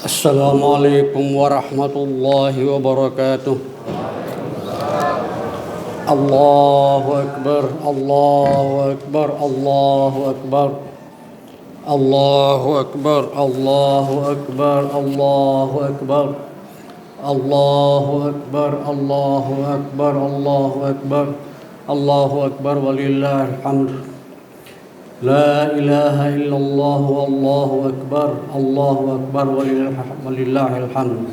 Assalamualaikum warahmatullahi wabarakatuh. Allahu Akbar, Allahu Akbar, Allahu Akbar, Allahu Akbar, Allahu Akbar, Allahu Akbar, Allahu Akbar, Allahu Akbar, Allahu Akbar, Allahu Akbar, walillahil hamd. La ilaha illallah wallahu akbar, Allahu akbar, walillahil hamd.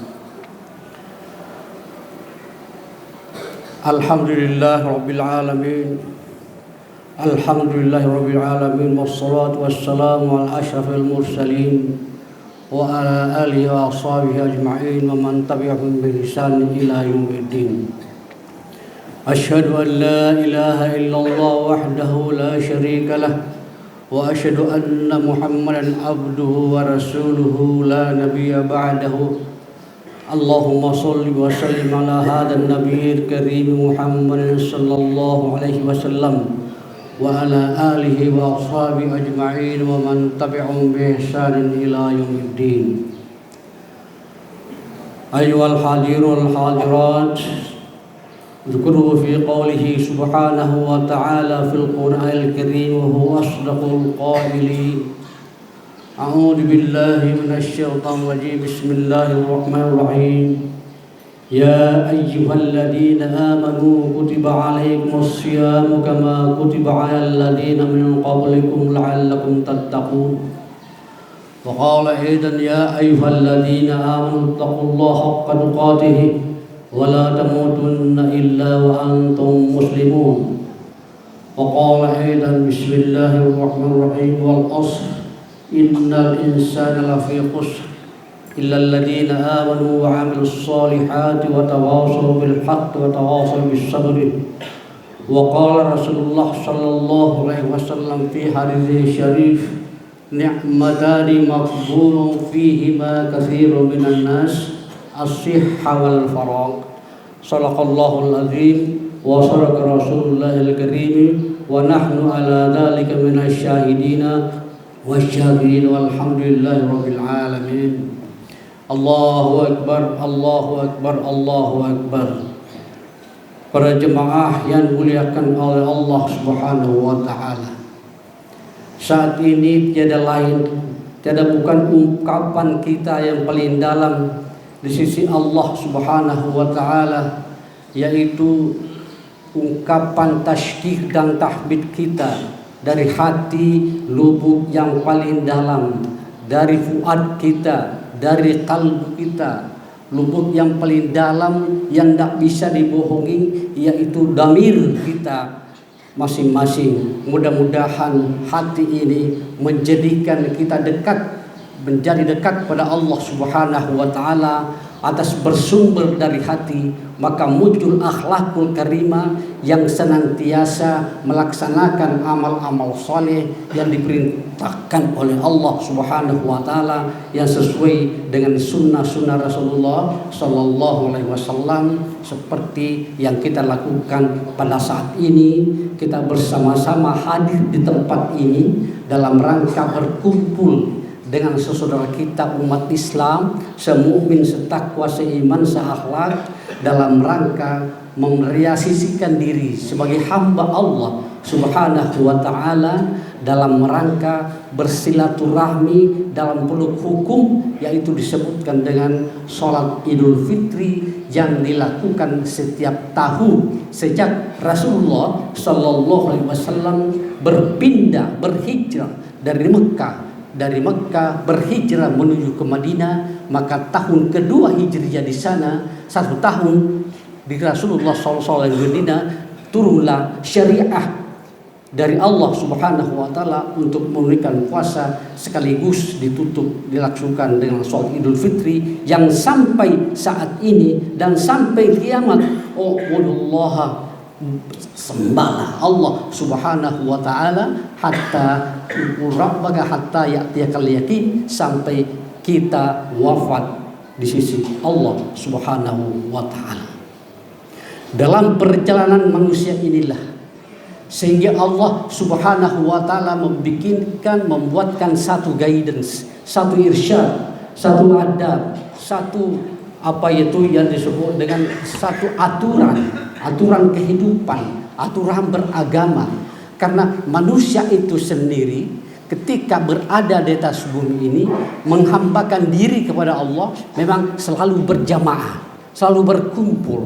Alhamdulillah rabbil alamin. Alhamdulillah rabbil alamin, wassalatu wassalamu ala asyrafil mursalin wa ala alihi wa ashabihi ajma'in wa man tabi'ahum bi ihsan ila yaumiddin. Asyhadu an la ilaha illallah wahdahu la syarika lah wa asyhadu anna Muhammadan abduhu wa rasuluhu la nabiyya ba'dahu. Allahumma shalli wa sallim ala hadzal nabiyil karim Muhammadin sallallahu alaihi wasallam wa ala alihi wa ashabihi ajma'in wa man tabi'ahum bi ihsanin ila yaumiddin. Ayyuhal hadirul hadirat, اذكروا في قوله سبحانه وتعالى في القرآن الكريم وهو أصدق القائلين. أعوذ بالله من الشيطان الرجيم. بسم الله الرحمن الرحيم. يا أيها الذين آمنوا كتب عليكم الصيام كما كتب على الذين من قبلكم لعلكم تتقون. وقال أيضا يا أيها الذين آمنوا اتقوا الله حق تقاته ولا تموتن إلا وأنتم مسلمون. وقال أيضا بسم الله الرحمن الرحيم والعصر إن الإنسان لفي خسر إلا الذين آمنوا وعملوا الصالحات وتواصوا بالحق وتواصوا بالصبر. وقال رسول الله صلى الله عليه وسلم في حديثه الشريف نعمتان مغبون فيهما كثير من الناس الصحة والفراغ. Sadaqallahul azim wa sadaqa rasulullahil karim wa nahnu ala dhalika minasy syahidina wasyakirin walhamdulillahi rabbil alamin. Allahu akbar, Allahu akbar, Allahu akbar. Para jemaah yang dimuliakan oleh Allah Subhanahu wa taala. Saat ini tiada lain tiada bukan ungkapan kita yang paling dalam di sisi Allah Subhanahu wa taala, yaitu ungkapan tasydid dan tahmid kita dari hati lubuk yang paling dalam, dari fuad kita, dari kalbu kita, lubuk yang paling dalam yang tidak bisa dibohongi, yaitu damir kita masing-masing. Mudah-mudahan hati ini menjadikan kita menjadi dekat pada Allah Subhanahu wa taala atas bersumber dari hati, maka muncul akhlakul karimah yang senantiasa melaksanakan amal-amal saleh yang diperintahkan oleh Allah Subhanahu wa taala, yang sesuai dengan sunnah-sunnah Rasulullah sallallahu alaihi wasallam, seperti yang kita lakukan pada saat ini. Kita bersama-sama hadir di tempat ini dalam rangka berkumpul dengan saudara kita umat Islam, semukmin, setakwa, seiman, seakhlak, dalam rangka merealisasikan diri sebagai hamba Allah Subhanahu wa taala, dalam rangka bersilaturahmi dalam peluk hukum, yaitu disebutkan dengan sholat Idul Fitri yang dilakukan setiap tahun sejak Rasulullah sallallahu alaihi wasallam berhijrah dari Mekah berhijrah menuju ke Madinah. Maka tahun kedua hijriah di sana, 1 tahun di Rasulullah SAW di Madinah, turunlah syariah dari Allah Subhanahu wa taala untuk menunaikan puasa sekaligus dilaksanakan dengan sholat Idul Fitri, yang sampai saat ini dan sampai kiamat, sembahlah Allah Subhanahu wa taala hatta rabbaka hatta ya'tiyakal yaqin, sampai kita wafat di sisi Allah Subhanahu wa taala. Dalam perjalanan manusia inilah sehingga Allah Subhanahu wa taala membuatkan satu guidance, satu irsyad, satu adab, satu yang disebut dengan satu aturan kehidupan, aturan beragama. Karena manusia itu sendiri ketika berada di atas bumi ini menghambakan diri kepada Allah, memang selalu berjamaah, selalu berkumpul.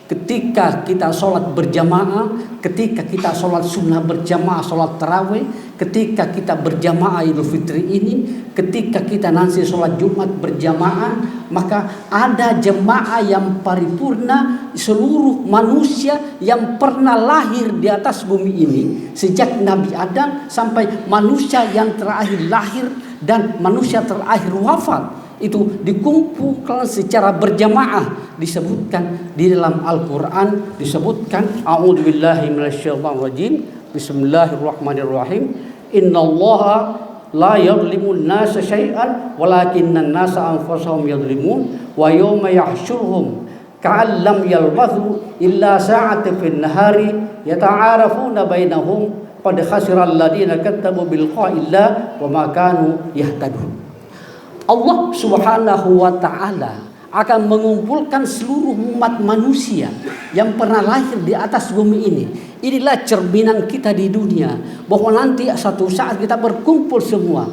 Ketika kita sholat berjamaah, ketika kita sholat sunnah berjamaah, sholat tarawih, ketika kita berjamaah Idul Fitri ini, ketika kita nanti sholat Jumat berjamaah, maka ada jemaah yang paripurna seluruh manusia yang pernah lahir di atas bumi ini, sejak Nabi Adam sampai manusia yang terakhir lahir dan manusia terakhir wafat. Itu dikumpulkan secara berjamaah. Disebutkan di dalam Al-Quran, disebutkan a'udzubillahi minasyaitonir rajim, bismillahirrahmanirrahim, innallaha la yadhlimun nasa syai'an walakinnan nasa anfusahum yadhlimun wa yawma yahsyuruhum ka'an lam yalbathu illa sa'atan fin nahari yata'arafuna bainahum qad khasira alladziina kadzabu bil liqa'illah wa ma kanu yahtadun. Allah Subhanahu wa taala akan mengumpulkan seluruh umat manusia yang pernah lahir di atas bumi ini. Inilah cerminan kita di dunia, bahwa nanti satu saat kita berkumpul semua.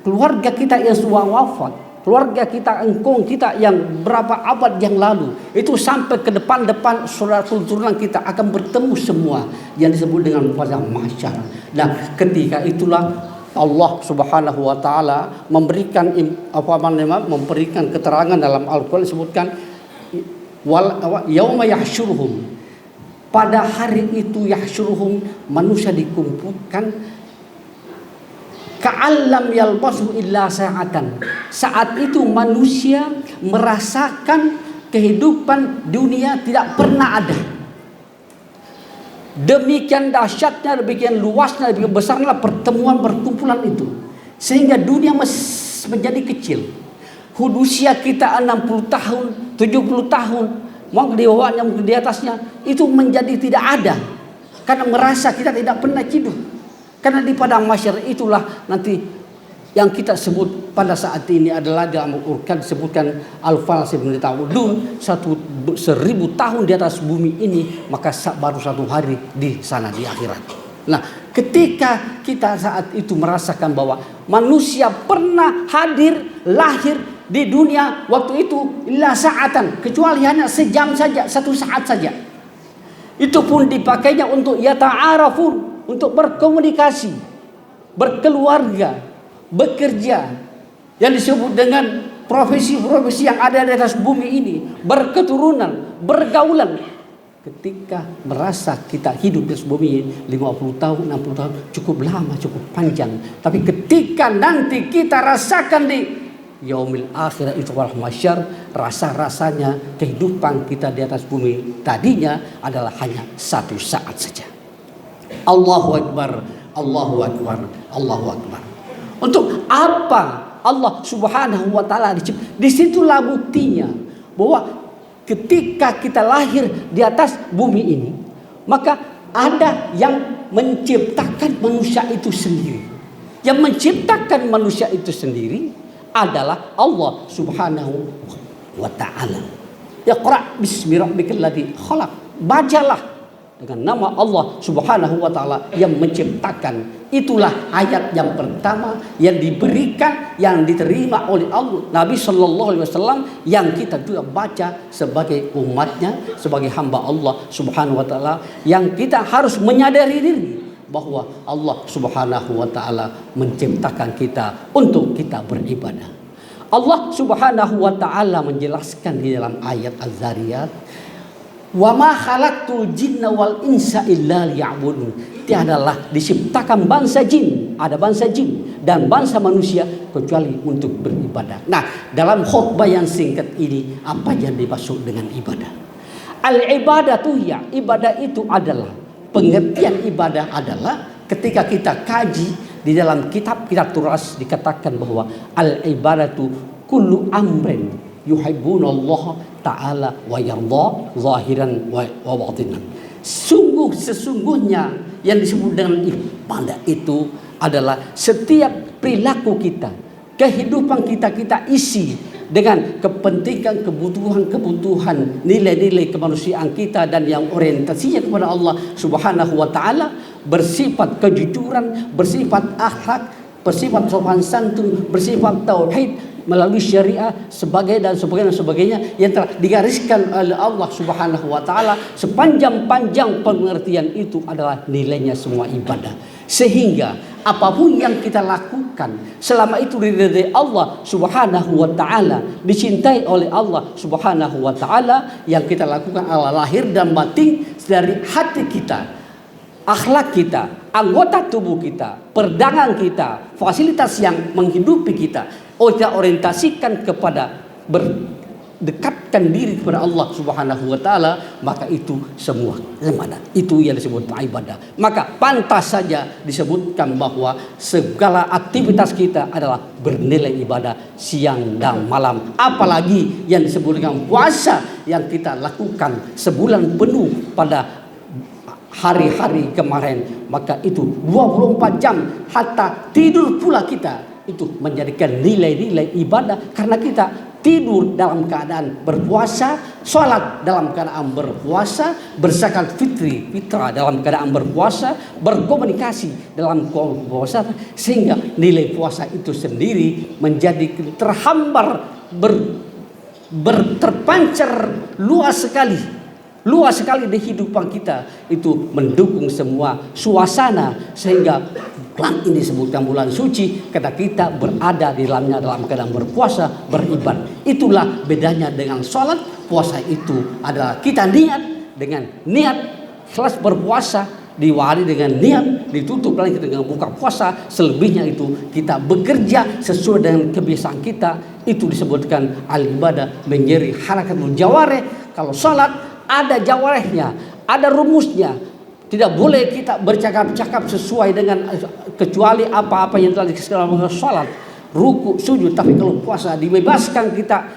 Keluarga kita yang sudah wafat, keluarga kita, engkong kita yang berapa abad yang lalu, itu sampai ke depan-depan saudara keturunan kita akan bertemu semua, yang disebut dengan pada mahsyar. Nah, ketika itulah Allah Subhanahu wa taala memberikan keterangan dalam Al-Qur'an, disebutkan yauma yahsyuruhum, pada hari itu yahsyuruhum, manusia dikumpulkan, ka'allam yalbasu illa sa'atan, saat itu manusia merasakan kehidupan dunia tidak pernah ada. Demikian dahsyatnya, demikian luasnya, demikian besarnya pertemuan perkumpulan itu, sehingga dunia menjadi kecil. Usia kita 60 tahun, 70 tahun, mau di bawahnya, mau di atasnya, itu menjadi tidak ada, karena merasa kita tidak pernah hidup. Karena di padang mahsyar itulah nanti yang kita sebut pada saat ini adalah dalam Al-Qur'an disebutkan al-falsif min ta'udun, 1000 tahun di atas bumi ini, maka baru 1 hari di sana di akhirat. Nah, ketika kita saat itu merasakan bahwa manusia pernah hadir, lahir di dunia waktu itu la sa'atan, kecuali hanya sejam saja, 1 saat saja. Itu pun dipakainya untuk yata'arafun, untuk berkomunikasi, berkeluarga, bekerja, yang disebut dengan profesi-profesi yang ada di atas bumi ini, berketurunan, bergaulan. Ketika merasa kita hidup di atas bumi 50 tahun, 60 tahun cukup lama, cukup panjang. Tapi ketika nanti kita rasakan di yaumil akhir itu wal mahsyar, rasa-rasanya kehidupan kita di atas bumi tadinya adalah hanya 1 saat saja. Allahu Akbar, Allahu Akbar, Allahu Akbar. Untuk apa Allah Subhanahu wa taala dicipta? Disitulah buktinya bahwa ketika kita lahir di atas bumi ini, maka ada yang menciptakan manusia itu sendiri. Yang menciptakan manusia itu sendiri adalah Allah Subhanahu wa ta'ala. Iqra bismi rabbikal ladzi khalaq. Bacalah dengan nama Allah Subhanahu wa ta'ala yang menciptakan. Itulah ayat yang pertama yang diberikan, yang diterima oleh Allah Nabi Sallallahu Alaihi Wasallam, yang kita juga baca sebagai umatnya, sebagai hamba Allah Subhanahu wa ta'ala, yang kita harus menyadari diri bahwa Allah Subhanahu wa ta'ala menciptakan kita untuk kita beribadah. Allah Subhanahu wa ta'ala menjelaskan di dalam ayat Az-Zariyat, wa ma khalaqtul jinna wal insa illa liya'budun. Tiadalah diciptakan bangsa jin, ada bangsa jin dan bangsa manusia kecuali untuk beribadah. Nah, dalam khutbah yang singkat ini, apa yang dimaksud dengan ibadah? Al-ibadatu ya, ibadah itu adalah, pengertian ibadah adalah ketika kita kaji di dalam kitab-kitab turas dikatakan bahwa al-ibadatu kullu amrin yuhibbunallah ta'ala wa yarda zahiran wa batinan. Sesungguhnya yang disebut dengan ibadah itu adalah setiap perilaku kita, kehidupan kita isi dengan kepentingan, kebutuhan, nilai-nilai kemanusiaan kita, dan yang orientasinya kepada Allah Subhanahu wa ta'ala, bersifat kejujuran, bersifat akhlak, bersifat sopan santun, bersifat tauhid melalui syariah dan sebagainya yang telah digariskan oleh Allah Subhanahu wa ta'ala. Sepanjang-panjang pengertian itu adalah nilainya semua ibadah. Sehingga apapun yang kita lakukan selama itu diridhai Allah Subhanahu wa ta'ala, dicintai oleh Allah Subhanahu wa ta'ala, yang kita lakukan adalah lahir dan batin dari hati kita, akhlak kita, anggota tubuh kita, perdagangan kita, fasilitas yang menghidupi kita, kita orientasikan kepada berdekatkan diri kepada Allah Subhanahu wa ta'ala, maka itu semua ibadah. Itu yang disebut ibadah. Maka pantas saja disebutkan bahwa segala aktivitas kita adalah bernilai ibadah siang dan malam. Apalagi yang disebut dengan puasa yang kita lakukan sebulan penuh pada hari-hari kemarin, maka itu 24 jam hatta tidur pula kita itu menjadikan nilai-nilai ibadah, karena kita tidur dalam keadaan berpuasa, sholat dalam keadaan berpuasa, berzakat fitrah dalam keadaan berpuasa, berkomunikasi dalam puasa, sehingga nilai puasa itu sendiri menjadi terhambar, terpancar luas sekali di kehidupan kita, itu mendukung semua suasana, sehingga bulan ini disebutkan bulan suci karena kita berada di dalamnya dalam keadaan berpuasa, beribadah. Itulah bedanya dengan sholat. Puasa itu adalah kita niat dengan niat ikhlas berpuasa, diawali dengan niat, ditutup lagi dengan buka puasa. Selebihnya itu kita bekerja sesuai dengan kebiasaan kita. Itu disebutkan al-ibadah menyeri harakatul jawareh. Kalau sholat ada jawarehnya, ada rumusnya. Tidak boleh kita bercakap-cakap sesuai dengan, kecuali apa-apa yang telah disebutkan sholat, ruku, sujud. Tapi kalau puasa dibebaskan kita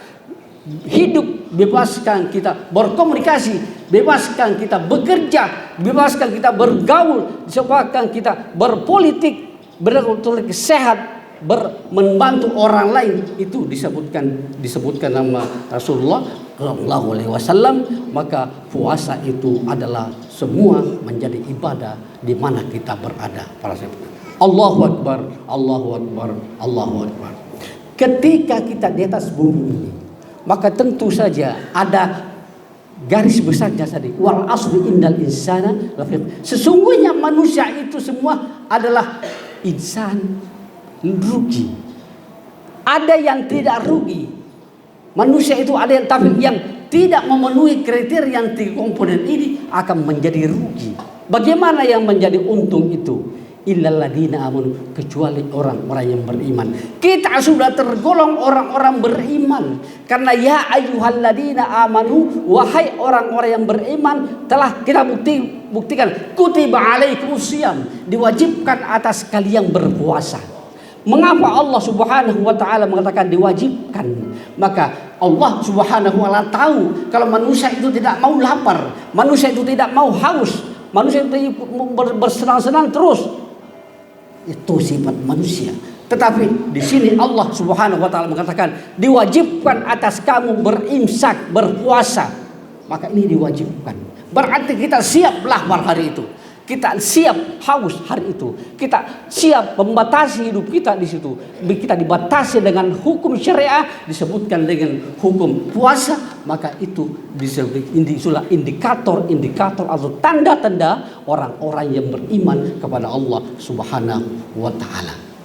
hidup, bebaskan kita berkomunikasi, bebaskan kita bekerja, bebaskan kita bergaul, bebaskan kita berpolitik, berpolitik sehat, membantu orang lain, itu disebutkan nama Rasulullah sallallahu alaihi wasallam, maka puasa itu adalah semua menjadi ibadah di mana kita berada. Para sahabat, Allahu Akbar, Allahu Akbar, Allahu Akbar. Ketika kita di atas bumi ini, maka tentu saja ada garis besarnya tadi, wal asri innal insana lafi. Sesungguhnya manusia itu semua adalah insan rugi. Ada yang tidak rugi. Manusia itu ada yang, tapi yang tidak memenuhi kriteria yang tiga komponen ini akan menjadi rugi. Bagaimana yang menjadi untung itu? Illal ladina amanu, kecuali orang-orang yang beriman. Kita sudah tergolong orang-orang beriman, karena ya ayyuhalladzina amanu, wahai orang-orang yang beriman, telah kita buktikan kutiba alaikumusiyam, diwajibkan atas kalian berpuasa. Mengapa Allah Subhanahu wa taala mengatakan diwajibkan? Maka Allah Subhanahu wa taala tahu kalau manusia itu tidak mau lapar, manusia itu tidak mau haus, manusia itu bersenang-senang terus. Itu sifat manusia. Tetapi di sini Allah Subhanahu wa taala mengatakan diwajibkan atas kamu berimsak, berpuasa. Maka ini diwajibkan. Berarti kita siap lapar hari itu. Kita siap haus hari itu. Kita siap membatasi hidup kita di situ. Kita dibatasi dengan hukum syariah, disebutkan dengan hukum puasa, maka itu disebut indikator atau tanda-tanda orang-orang yang beriman kepada Allah Subhanahu wa taala.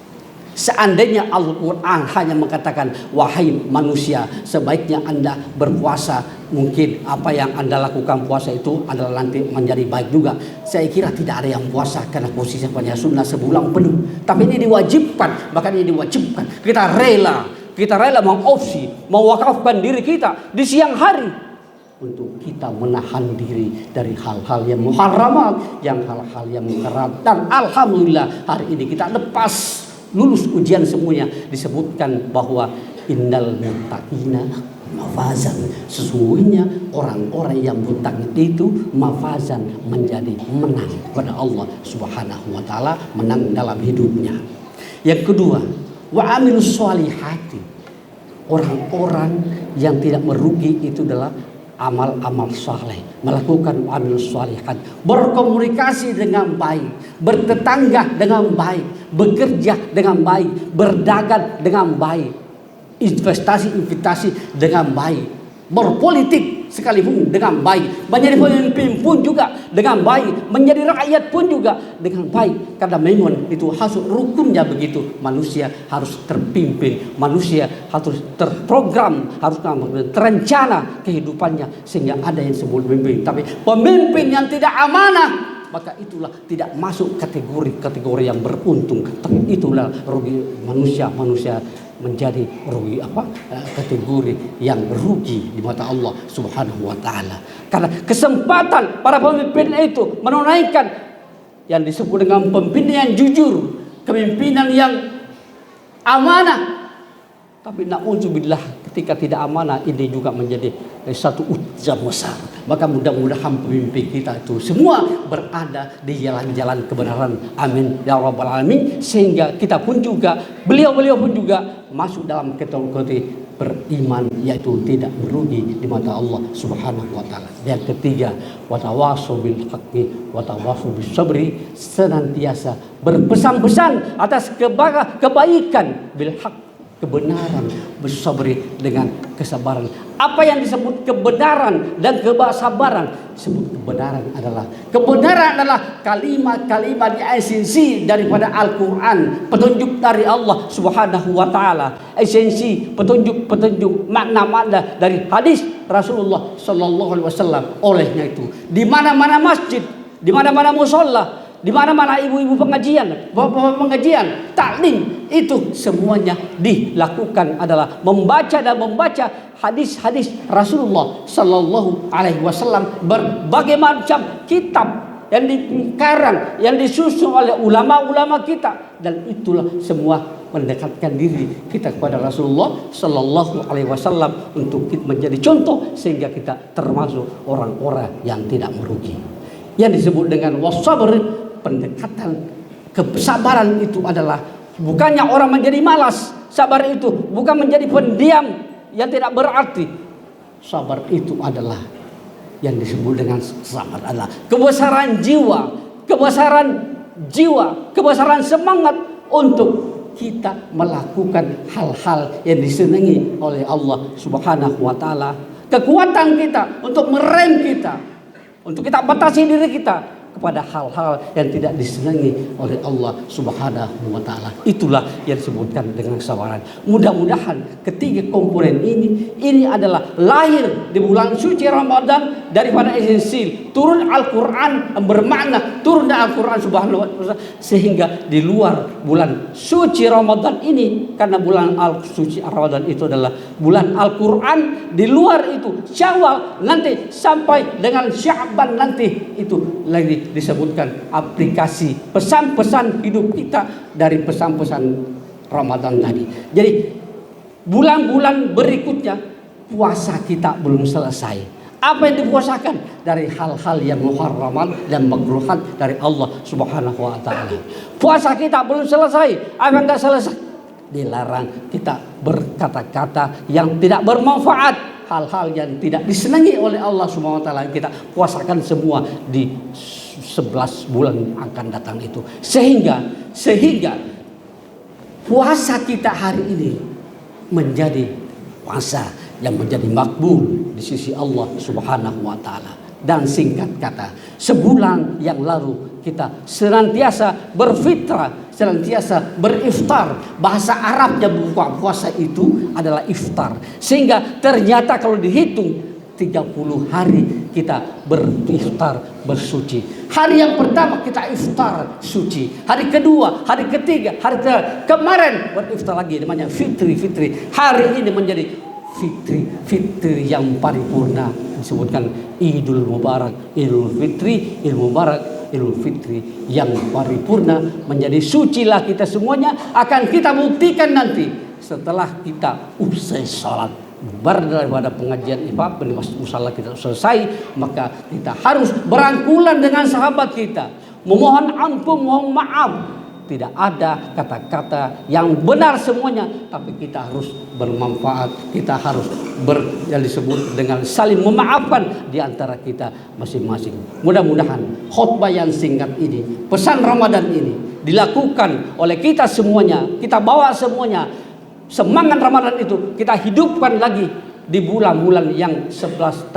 Seandainya Al-Quran hanya mengatakan, wahai manusia, sebaiknya Anda berpuasa, mungkin apa yang Anda lakukan puasa itu adalah nanti menjadi baik juga. Saya kira tidak ada yang puasa karena posisinya pada sunnah sebulan penuh. Tapi ini diwajibkan, bahkan ini diwajibkan. Kita rela mengopsi, mewakafkan diri kita di siang hari untuk kita menahan diri dari hal-hal yang muharramat, yang hal-hal yang mukarram. Dan alhamdulillah hari ini kita lepas, lulus ujian semuanya, disebutkan bahwa innal muttaqina mafazan, sesungguhnya orang-orang yang muttaqin itu mafazan, menjadi menang pada Allah Subhanahu wa taala, menang dalam hidupnya. Yang kedua, wa amilus sholihati, orang-orang yang tidak merugi itu adalah amal-amal saleh, melakukan amal sholihat, berkomunikasi dengan baik, bertetangga dengan baik, bekerja dengan baik, berdagang dengan baik, investasi dengan baik, berpolitik sekalipun dengan baik, menjadi pemimpin pun juga dengan baik, menjadi rakyat pun juga dengan baik. Karena memang itu harus rukunnya begitu. Manusia harus terpimpin, manusia harus terprogram, harus terencana kehidupannya sehingga ada yang disebut pemimpin. Tapi pemimpin yang tidak amanah, maka itulah tidak masuk kategori yang beruntung. Tapi itulah rugi manusia menjadi rugi kategori yang rugi di mata Allah Subhanahu wa taala. Karena kesempatan para pemimpin itu menunaikan yang disebut dengan pemimpinan yang jujur, kepemimpinan yang amanah. Tapi na'udzubillah, ketika tidak amanah ini juga menjadi satu ujian besar. Maka mudah-mudahan pemimpin kita itu semua berada di jalan-jalan kebenaran. Amin ya rabbal alamin. Sehingga kita pun juga, beliau-beliau pun juga masuk dalam kategori beriman, yaitu tidak merugi di mata Allah Subhanahu wa taala. Yang ketiga, watawasau bil haqqi watawasau bis sabri, senantiasa berpesan-pesan atas kebaikan, bil haqq, kebenaran, bersabri, dengan kesabaran. Apa yang disebut kebenaran dan kesabaran? Disebut kebenaran adalah kalimat-kalimat di esensi daripada Al-Quran, petunjuk dari Allah Subhanahu wa taala, esensi petunjuk makna-makna dari hadis Rasulullah sallallahu alaihi wasallam. Olehnya itu di mana-mana masjid, di mana-mana musholla, di mana-mana ibu-ibu pengajian, bapak-bapak pengajian, taklim, itu semuanya dilakukan adalah membaca hadis-hadis Rasulullah sallallahu alaihi wasallam, berbagai macam kitab yang dikarang, yang disusun oleh ulama-ulama kita, dan itulah semua mendekatkan diri kita kepada Rasulullah sallallahu alaihi wasallam untuk menjadi contoh sehingga kita termasuk orang-orang yang tidak merugi. Yang disebut dengan wasabr, pendekatan kesabaran itu adalah Bukannya orang menjadi malas. Sabar itu bukan menjadi pendiam yang tidak berarti. Sabar itu adalah yang disebut dengan sabar adalah kebesaran jiwa, kebesaran semangat untuk kita melakukan hal-hal yang disenangi oleh Allah Subhanahu wa taala. Kekuatan kita untuk merem kita, untuk kita batasi diri kita kepada hal-hal yang tidak disenangi oleh Allah Subhanahu wa taala. Itulah yang disebutkan dengan kesabaran. Mudah-mudahan ketiga komponen ini adalah lahir di bulan suci Ramadan daripada esensi turun Al-Qur'an, bermakna turun Al-Qur'an Subhanahu wa taala, sehingga di luar bulan suci Ramadan ini, karena bulan suci Ramadan itu adalah bulan Al-Qur'an, di luar itu Syawal nanti sampai dengan Sya'ban nanti itu lagi disebutkan aplikasi pesan-pesan hidup kita dari pesan-pesan Ramadan tadi. Jadi bulan-bulan berikutnya puasa kita belum selesai. Apa yang dipuasakan dari hal-hal yang muharraman dan makruhat dari Allah Subhanahu wa taala. Puasa kita belum selesai. Apa yang enggak selesai? Dilarang kita berkata-kata yang tidak bermanfaat, hal-hal yang tidak disenangi oleh Allah Subhanahu wa taala. Kita puasakan semua di 11 bulan akan datang itu, sehingga puasa kita hari ini menjadi puasa yang menjadi makbul di sisi Allah Subhanahu wa taala. Dan singkat kata, sebulan yang lalu kita senantiasa berfitrah, senantiasa beriftar. Bahasa Arabnya buka puasa itu adalah iftar. Sehingga ternyata kalau dihitung 30 hari kita beriftar, bersuci. Hari yang pertama kita iftar suci. Hari kedua, hari ketiga, hari kemarin beriftar lagi, namanya fitri. Hari ini menjadi fitri yang paripurna, disebutkan Idul Mubarak, Idul Fitri, Idul Mubarak, Idul Fitri yang paripurna. Menjadi sucilah kita semuanya, akan kita buktikan nanti setelah kita usai salat. Daripada pengajian ibadah di musala kita selesai, maka kita harus berangkulan dengan sahabat kita, memohon ampun, mohon maaf. Tidak ada kata-kata yang benar semuanya, tapi kita harus bermanfaat. Kita harus yang disebut dengan saling memaafkan di antara kita masing-masing. Mudah-mudahan khutbah yang singkat ini, pesan Ramadan ini dilakukan oleh kita semuanya. Kita bawa semuanya semangat Ramadan itu kita hidupkan lagi di bulan-bulan yang 11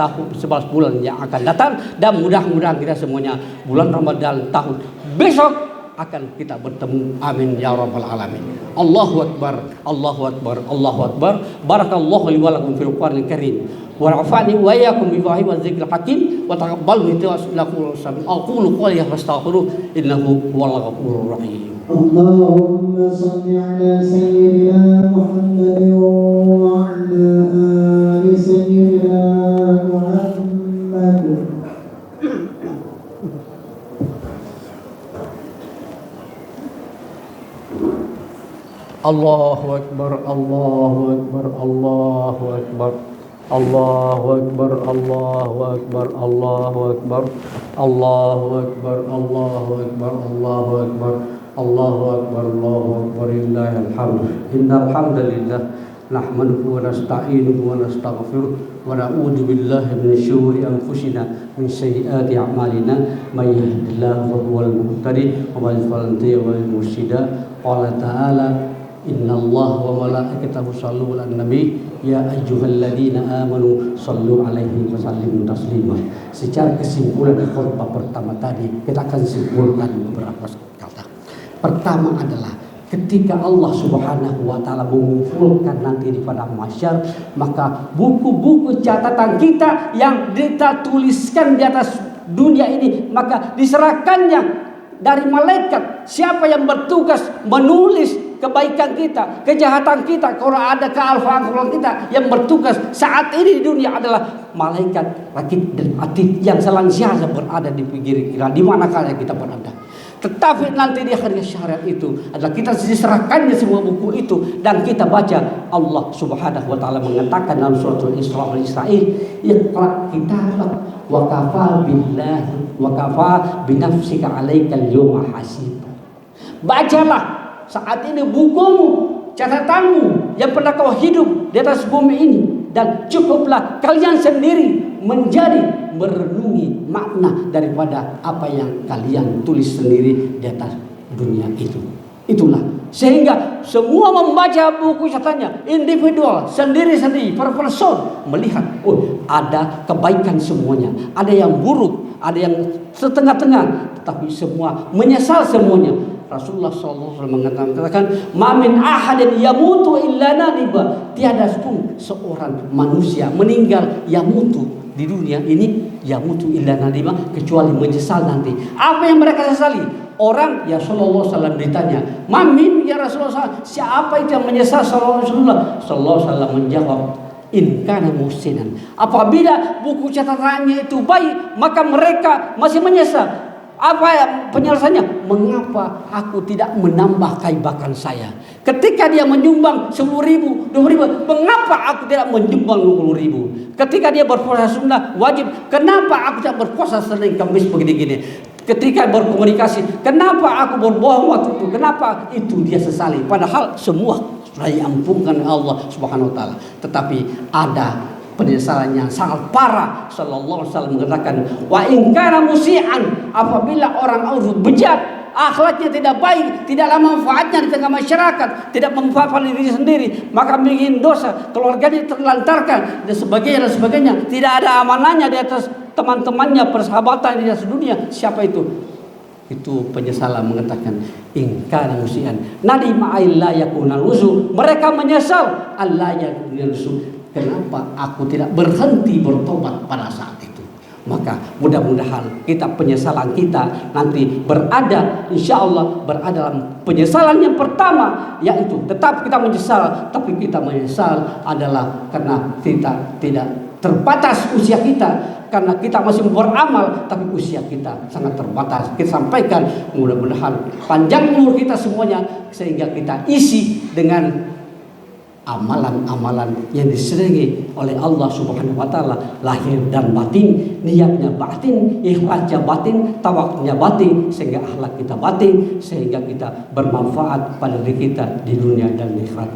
bulan yang akan datang, dan mudah-mudahan kita semuanya bulan Ramadan tahun besok akan kita bertemu. Amin ya rabbal alamin. Allahu akbar, Allahu akbar, Allahu akbar. Barakallahu li wa lakum fil Qur'anil karim. Wa rafa'ni wa iyyakum bi wahyi wa dzikril hakim wa taqabbalu minni aqulu qawli fastaghfiruh innahu huwal ghafurur rahim. Allahumma shalli ala sayyidina Muhammadin wa ala ali sayyidina Muhammad. Allahu akbar, Allahu akbar, Allahu akbar, Allahu akbar, Allahu akbar, Allahu akbar, Allahu akbar, Allahu akbar, Allahu akbar, Allahu akbar, Allahu akbar, lillahil hamd. Innal hamdalillah nahmaduhu wa nasta'inuhu wa nastaghfiruh wa na'udzu billahi min syururi anfusina min sayyiati a'malina may yahdihillahu fahuwal muhtadi wa may yudlil falahu mursyida. Qala ta'ala Inna Allah wa malaikatahu sallu ala nabi ya ayyuhalladzina amanu sallu alaihi wa sallimu taslima. Secara kesimpulan khutbah pertama tadi, kita akan simpulkan beberapa kata. Pertama adalah ketika Allah Subhanahu wa taala mengumpulkan nanti di padang mahsyar, maka buku-buku catatan kita yang kita tuliskan di atas dunia ini, maka diserahkannya dari malaikat. Siapa yang bertugas menulis kebaikan kita, kejahatan kita, kalau ada kealfaan kita, yang bertugas saat ini di dunia adalah malaikat rakib dan atid yang senantiasa berada di pinggir kita, di manakala kita berada. Tetapi nanti di hari syariat itu adalah kita diserahkannya semua buku itu, dan kita baca Allah Subhanahu wa taala mengatakan dalam suratul Isra wal Israil, "Iqra kitabak wa kafa billahi wa kafa bi nafsika 'alaikal yawma hasib." Bacalah saat ini bukumu, catatanmu yang pernah kau hidup di atas bumi ini, dan cukuplah kalian sendiri menjadi merenungi makna daripada apa yang kalian tulis sendiri di atas dunia itu. Itulah sehingga semua membaca buku catatannya individual, sendiri-sendiri, per person, melihat ada kebaikan semuanya, ada yang buruk, ada yang setengah-tengah, tetapi semua menyesal semuanya. Rasulullah SAW mengatakan, "Mamin ahadin yamutu illa nadiba." Tiada pun seorang manusia meninggal yamutu di dunia ini yamutu illa nadiba, kecuali menyesal nanti. Apa yang mereka sesali? Orang ya Sallallahu Alaihi Wasallam ditanya, "Mamin ya Rasulullah, siapa itu yang menyesal?" Sallallahu Alaihi Wasallam menjawab, "In kana muhsinan." Apabila buku catatannya itu baik, maka mereka masih menyesal. Apa penyelesaiannya? Mengapa aku tidak menambah kaibakan saya? Ketika dia menyumbang 10.000, 20.000, mengapa aku tidak menyumbang 20.000? Ketika dia berpuasa sunnah wajib, kenapa aku tidak berpuasa Senin Kamis begini-gini? Ketika berkomunikasi, kenapa aku berbohong waktu itu? Kenapa itu dia sesali? Padahal semua sudah diampunkan Allah Subhanahu wa taala. Tetapi ada penyesalan yang sangat parah. Sallallahu alaihi wasallam mengatakan, "Wa in kana musian." Apabila orang itu bejat, akhlaknya tidak baik, tidaklah manfaatnya di tengah masyarakat, tidak memanfaatkan diri sendiri, maka bikin dosa, keluarganya terlantarkan dan sebagainya, tidak ada amanahnya di atas teman-temannya, persahabatan di atas dunia. Siapa itu? Itu penyesalan mengatakan, "In kana musian." Nadi ma'il la yakuna rusu. Mereka menyesal Allah yakuna rusu. Kenapa aku tidak berhenti bertobat pada saat itu? Maka mudah-mudahan penyesalan kita nanti berada, insya Allah berada dalam penyesalan yang pertama, yaitu tetap kita menyesal, tapi kita menyesal adalah karena kita tidak terbatas usia kita, karena kita masih beramal, tapi usia kita sangat terbatas. Kita sampaikan mudah-mudahan panjang umur kita semuanya, sehingga kita isi dengan amalan-amalan yang disenangi oleh Allah Subhanahu wa taala, lahir dan batin, niatnya batin, ikhlasnya batin, tawakalnya batin, sehingga akhlak kita batin, sehingga kita bermanfaat pada diri kita di dunia dan di akhirat.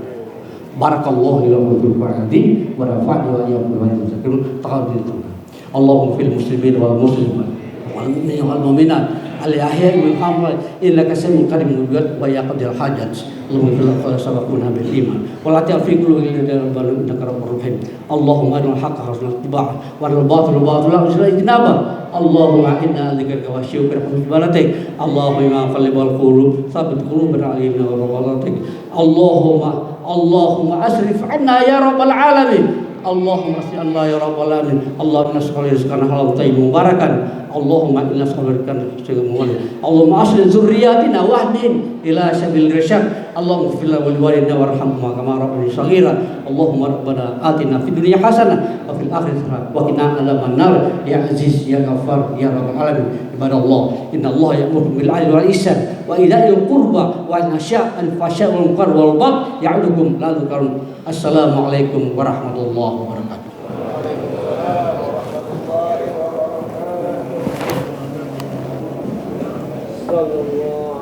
Barakallahu lakum fil Qur'ani wa nafa'ani wa iyyakum bima yuzakirun. Taqabbal Allahumma fil muslimin wal muslimat wal mu'minin wal mu'minat al-ahya'i wal amwat innaka sami'un qaribun wa yaqdir hajat. Allahumma qul sabaquna bil iman wa la ta'fi qulubina innaka rabbur rahim. Allahumma arina al-haqqa warzuqna ittiba'ah wa arina al-batila batilan warzuqna ijtinabah. Allahumma inna dzikraka wa syukraka wa ibadatik. Allahumma qallibal qulub tsabbit qulubana 'ala dinika wa rawalatik. Allahumma asrif 'anna ya rabbal alamin. Allahumma asrif 'anna ya rabbal alamin. Allahumma asqil rizqana halal thayyib mubarakan. Allahumma inna nas'aluka Allahumma asli dzurriyyatina wahdin ila sabil irsyad. Allahumma ighfir lana wa liwalidayna warhamhuma kama rabbayani shaghira. Allahumma rabbana atina fid dunya hasanah wa fil akhirati hasanah wa qina adzaban nar. Ya aziz ya ghaffar ya rabbal alamin. Ibadallah, inna Allah ya'muru bil 'adli wal ihsan wa ida'il qurba wa yanha 'anil fahsya'i wal munkar wal baghi ya'idukum la'allakum. Assalamualaikum warahmatullahi wabarakatuh. Allah